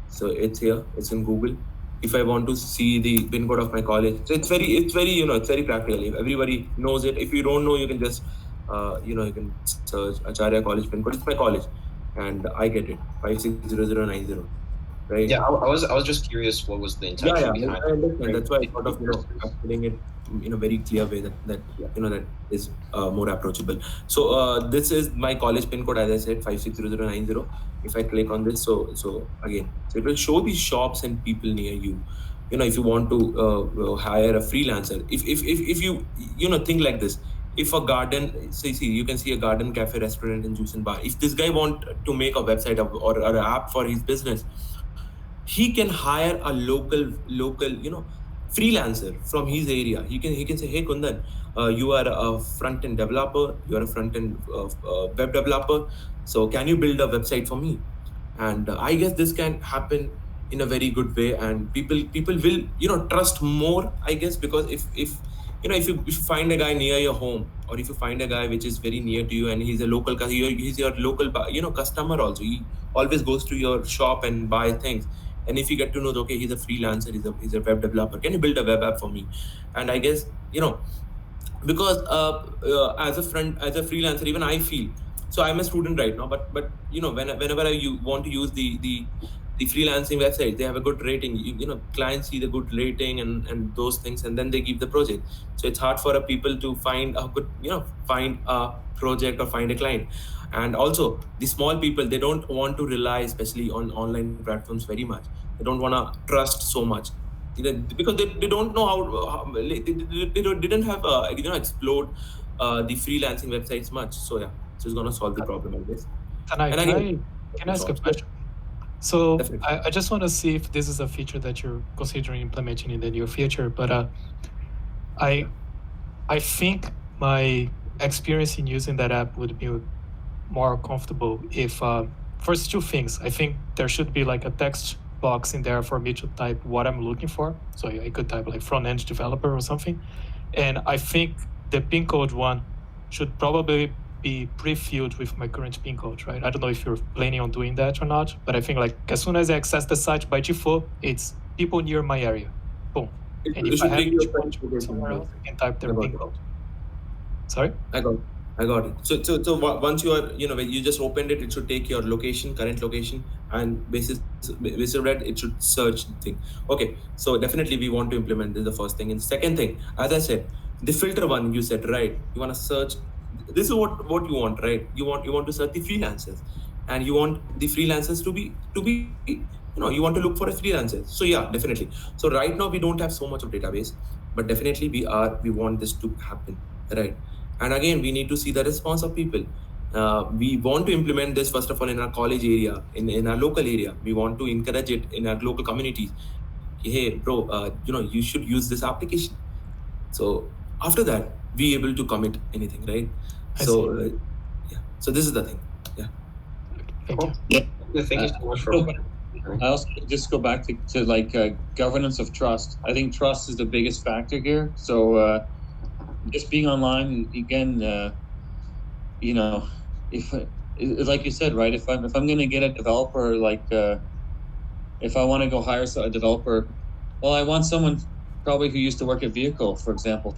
So it's here, it's in Google. If I want to see the pin code of my college, so it's very it's very practical. Everybody knows it. If you don't know, you can just you can search Acharya College pin code. It's my college, and I get it 560090, right? Yeah, I was just curious what was the intention behind it. I understand. That's why I thought of putting it in a very clear way that that is more approachable. So this is my college pin code, as I said, 560090. If I click on this, so again, so it will show the shops and people near you. If you want to hire a freelancer, if you think like this. If a garden, see, you can see a garden, cafe, restaurant, and juice and bar. If this guy want to make a website or an app for his business, he can hire a local freelancer from his area. He can say, hey Kundan, you are a front end developer, you are a front end web developer, so can you build a website for me? And I guess this can happen in a very good way, and people will trust more, I guess, because if you find a guy near your home, or if you find a guy which is very near to you, and he's a local, he's your local customer also, he always goes to your shop and buy things. And if you get to know, okay, he's a freelancer, he's a web developer, can you build a web app for me? And I guess because as a freelancer, even I feel, so I'm a student right now, but whenever I want to use the the freelancing website, they have a good rating. Clients see the good rating and those things, and then they give the project. So it's hard for a people to find a good, find a project or find a client. And also the small people, they don't want to rely, especially on online platforms, very much. They don't want to trust so much, because they don't know how didn't have explored the freelancing websites much. So yeah, so it's gonna solve the problem, I guess. Tanai, And can again, I ask a question? So definitely. I just want to see if this is a feature that you're considering implementing in the near future. But I think my experience in using that app would be more comfortable if first two things. I think there should be like a text box in there for me to type what I'm looking for. So I could type like front end developer or something. And I think the pin code one should probably be pre-filled with my current pin code, right? I don't know if you're planning on doing that or not, but I think like as soon as I access the site by default, it's people near my area. Boom. And It if I should take happen your to want to go somewhere else, I can type their pin code. Sorry? I got it. So once you are, when you just opened it, it should take your location, current location, and basis of that, it should search the thing. Okay, so definitely we want to implement this, the first thing. And second thing, as I said, the filter one you said, right? You want to search. This is what you want, right? You want to search the freelancers, and you want the freelancers to be you want to look for a freelancer. So yeah, definitely. So right now we don't have so much of database, but definitely we want this to happen, right? And again, we need to see the response of people. We want to implement this first of all in our college area, in our local area. We want to encourage it in our local communities. Hey, bro, you should use this application. So after that, we able to commit anything, right? I So see. yeah. So this is the thing. Yeah. Thank you. Yeah, thank you so much for. I also just go back to like governance of trust. I think trust is the biggest factor here. So just being online again, if like you said, right? If I'm going to get a developer, like if I want to go hire a developer, well, I want someone probably who used to work at Vehicle, for example.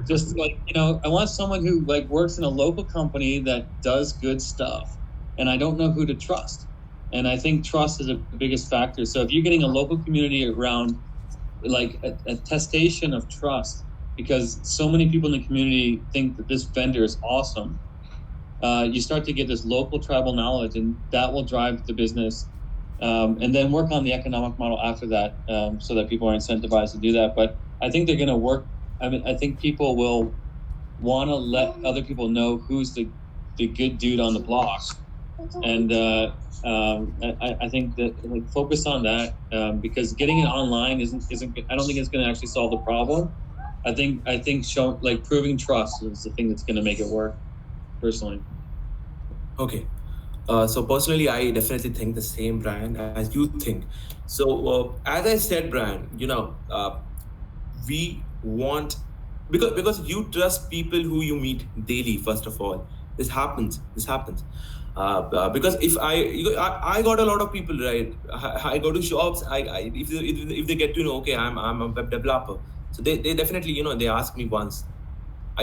Just like I want someone who like works in a local company that does good stuff, and I don't know who to trust. And I think trust is the biggest factor. So if you're getting a local community around, like a attestation of trust, because so many people in the community think that this vendor is awesome, you start to get this local tribal knowledge, and that will drive the business. And then work on the economic model after that, so that people are incentivized to do that. But I think they're going to work. I mean, I think people will want to let other people know who's the good dude on the block. And I think that like focus on that, because getting it online isn't. I don't think it's going to actually solve the problem. I think like proving trust is the thing that's going to make it work. Personally. Okay. So personally, I definitely think the same, Brian, as you think. So as I said, Brian, we want, because you trust people who you meet daily. First of all, this happens. Because if I got a lot of people, right? I go to shops. If they get to know, okay, I'm a web developer, so they definitely they ask me once.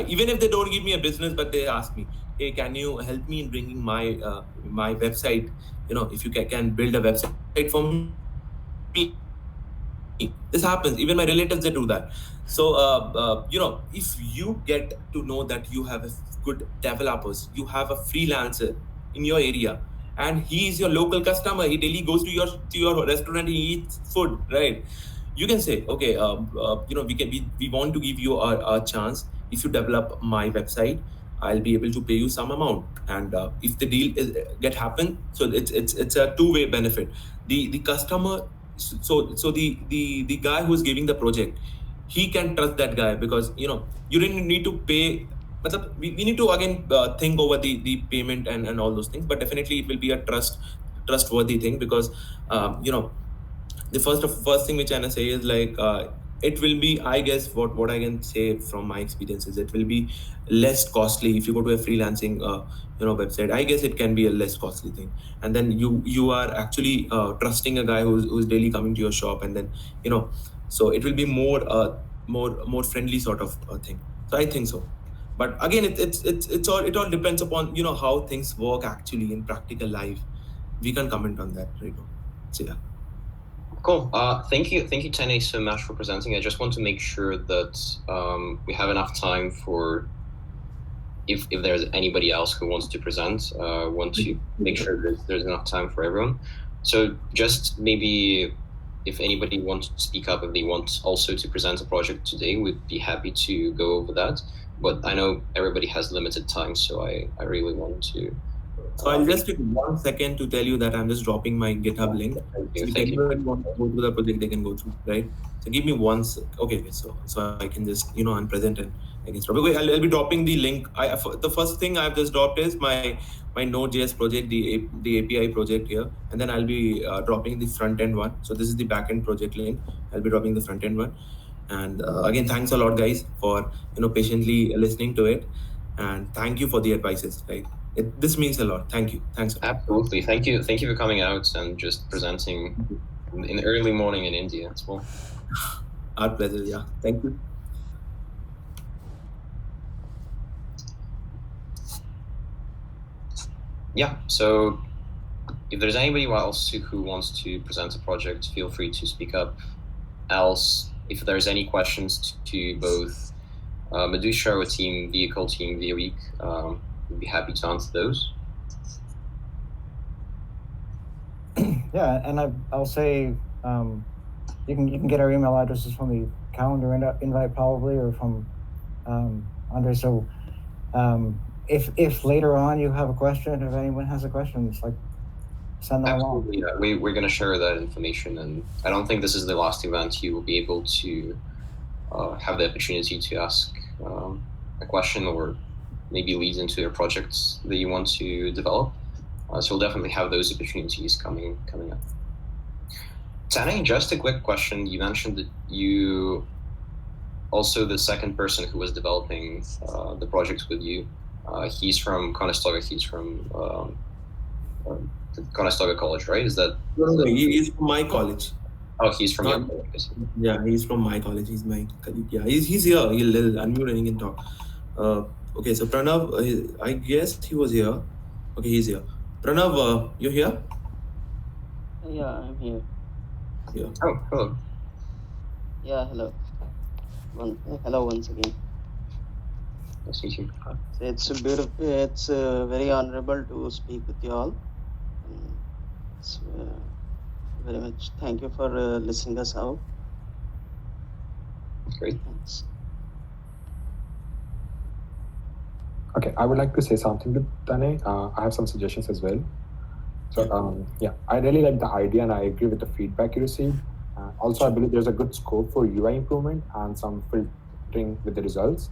Even if they don't give me a business, but they ask me, hey, can you help me in bringing my website? If you can build a website for me. This happens. Even my relatives, they do that. So if you get to know that you have a good developers, you have a freelancer in your area, and he is your local customer, he daily goes to your restaurant, he eats food, right? You can say, okay, we want to give you a chance. If you develop my website, I'll be able to pay you some amount, and if the deal get happen, so it's a two-way benefit. The customer, so the guy who's giving the project, he can trust that guy, because you didn't need to pay. We need to again think over the payment and all those things, but definitely it will be a trustworthy thing, because the first thing which I say is like it will be, I guess, what I can say from my experiences, it will be less costly if you go to a freelancing website. I guess it can be a less costly thing, and then you are actually trusting a guy who's daily coming to your shop, and then so it will be more friendly sort of thing. So I think so. But again, it all depends upon how things work actually in practical life. We can comment on that right now. So yeah. Cool. Thank you, Tene, so much for presenting. I just want to make sure that we have enough time for if there's anybody else who wants to present. Want to make sure that there's enough time for everyone. So just maybe if anybody wants to speak up, if they want also to present a project today, we'd be happy to go over that. But I know everybody has limited time, so I really want to. So I'll just take 1 second to tell you that I'm just dropping my GitHub link. Thank you. So if Thank you. anybody wants to go through the project, they can go through, right? So give me one sec. Okay, so I can just, I'm present and I can stop. Okay, I'll be dropping the link. The first thing I've just dropped is my Node.js project, the API project here, and then I'll be dropping the front end one. So this is the backend project link. I'll be dropping the front end one. And again, thanks a lot, guys, for patiently listening to it, and thank you for the advices. Right, this means a lot. Thank you. Thanks a lot. Absolutely. Thank you for coming out and just presenting in the early morning in India as well. Our pleasure. Yeah. Thank you. Yeah. So if there's anybody else who wants to present a project, feel free to speak up. Else, if there's any questions to both Madhusha or team, vehicle team, Weavic, we'd be happy to answer those. Yeah, and I'll say you can get our email addresses from the calendar invite probably, or from Andre. So if later on you have a question, if anyone has a question, it's like send them along. Yeah. We're going to share that information, and I don't think this is the last event. You will be able to have the opportunity to ask a question or maybe leads into your projects that you want to develop. So we'll definitely have those opportunities coming up. Tane, just a quick question. You mentioned that you also the second person who was developing the project with you. He's from Conestoga. He's from Conestoga College, right? Is that? No, he's from my college. Oh, he's from your college. Yeah, he's from my college. He's my colleague. Yeah, he's here. He'll unmute and he can talk. Okay, so Pranav, I guess he was here. Okay, he's here. Pranav, you here? Yeah, I'm here. Yeah. Oh, hello. Yeah, hello. Hello once again. Nice to meet you. So it's beautiful. It's very honorable to speak with you all. It's very much. Thank you for listening us out. Great. Thanks. Okay, I would like to say something to Tane. I have some suggestions as well. So yeah, I really like the idea and I agree with the feedback you received. Also, I believe there's a good scope for UI improvement and some filtering with the results.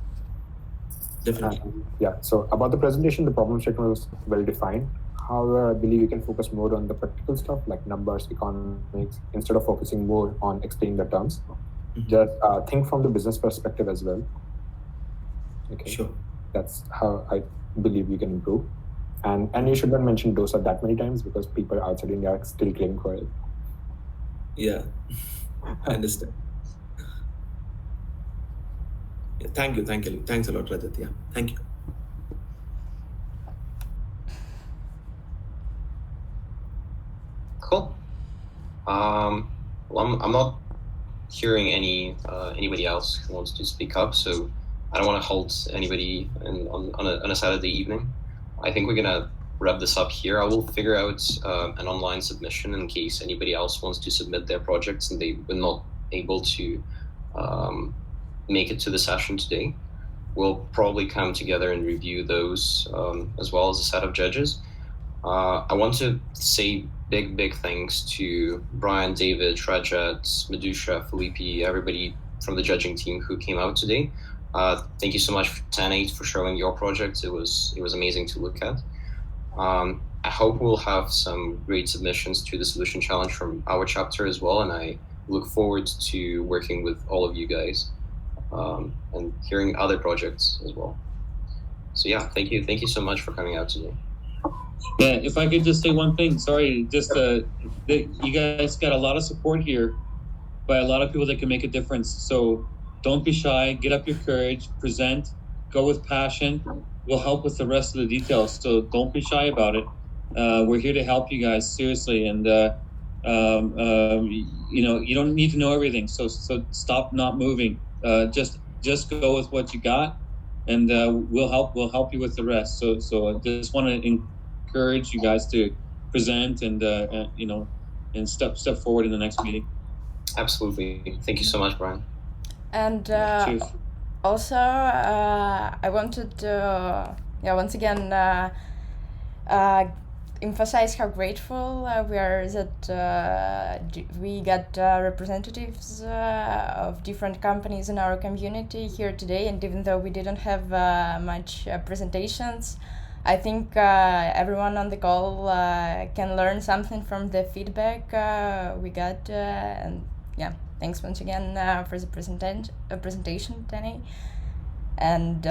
Definitely. Yeah, so about the presentation, the problem statement was well defined. However, I believe you can focus more on the practical stuff like numbers, economics, instead of focusing more on explaining the terms. Just think from the business perspective as well. Okay. Sure. That's how I believe you can improve. And you shouldn't mention dosa that many times because people outside India are still claiming for it. Yeah, I understand. Yeah, thank you. Thanks a lot, Rajat. Yeah, thank you. Cool. Well, I'm not hearing anybody else who wants to speak up, so I don't want to hold anybody on a Saturday evening. I think we're gonna wrap this up here. I will figure out an online submission in case anybody else wants to submit their projects and they were not able to make it to the session today. We'll probably come together and review those as well as a set of judges. I want to say big thanks to Brian, David, Rajat, Madhusha, Felipe, everybody from the judging team who came out today. Thank you so much, Tane, for showing your project. It was amazing to look at. I hope we'll have some great submissions to the Solution Challenge from our chapter as well, and I look forward to working with all of you guys and hearing other projects as well. So yeah, thank you so much for coming out today. Yeah, if I could just say one thing, sorry, just you guys got a lot of support here by a lot of people that can make a difference. So don't be shy, get up your courage, present, go with passion. We'll help with the rest of the details. So don't be shy about it. We're here to help you guys, seriously. And You don't need to know everything. So stop not moving. Just go with what you got, and we'll help you with the rest. So I just want to encourage you guys to present and step forward in the next meeting. Absolutely. Thank you so much, Brian. And Cheers. also, I wanted to, once again, emphasize how grateful we are that we got representatives of different companies in our community here today. And even though we didn't have much presentations, I think everyone on the call can learn something from the feedback we got. And yeah, thanks once again for the presentation, Danny. And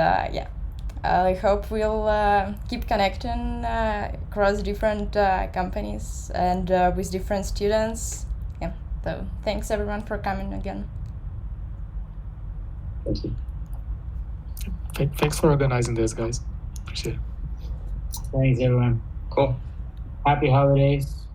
I hope we'll keep connecting across different companies and with different students. Yeah, so thanks everyone for coming again. Thank you. Thanks for organizing this, guys. Appreciate it. Thanks, everyone. Cool. Happy holidays.